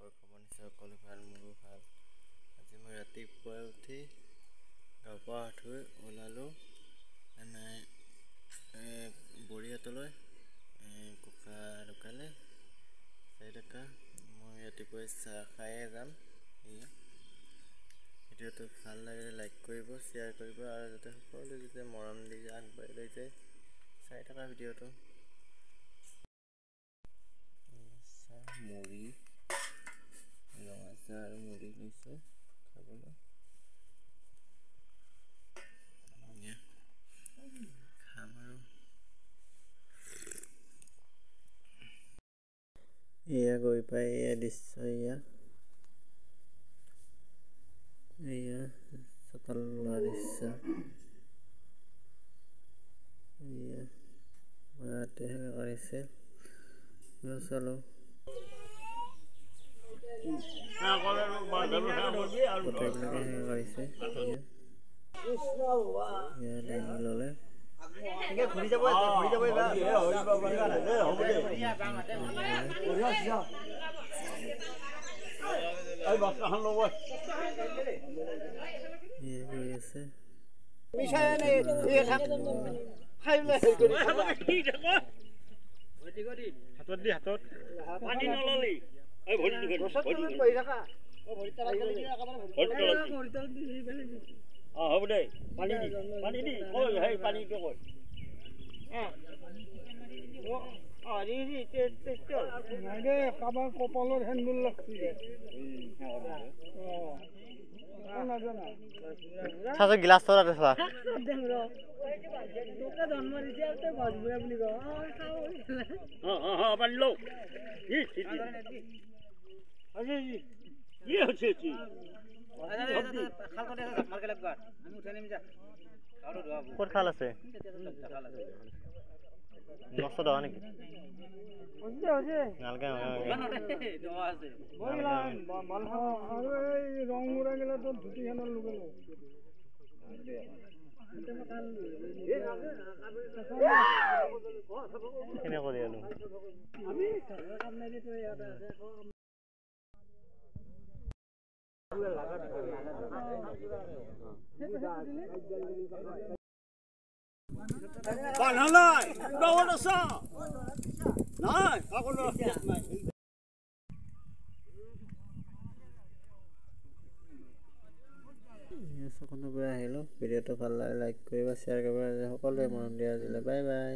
আপোনালোকৰ খবৰ নিশ্চয় সকলো ভাল, মোৰো ভাল। আজি মই ৰাতিপুৱাই উঠি গাঁৱৰ পৰা ধুই ওলালোঁ বৰিহাটলৈ। কুকুৰা ঢুকালে 4 টকা। মই ৰাতিপুৱাই চাহ খায়ে যাম। ভিডিঅ'টো ভাল লাগিলে লাইক কৰিব, শ্বেয়াৰ কৰিব আৰু যাতে সকলোৱে যাতে মৰম দি আগবাঢ়ি লৈ যায় চাই থকা ভিডিঅ'টো। মুড়ি, ৰঙা চাহ আৰু মুড়ি লৈছোঁ খাবলৈ। খাম আৰু এয়া গৈ পাই এয়া দৃশ্য, এয়া চোতাল লোৱা দৃশ্য। এয়া ৰাতিহে কৰিছে চালো। গোটেইবিলাকে হেৰি কৰিছে, দাঙি ল'লে। কপালৰ হেন্দুল লাগছে গিলাচ তলাতে চোৱা ক'ত খাল আছে নষ্ট দেওয়া নেকি আহিলো। ভিডিঅ'টো ভাল লাগে লাইক কৰিবা, শ্বেয়াৰ কৰিবা, সকলোৱে মৰম দিয়া আজিলৈ বাই বাই।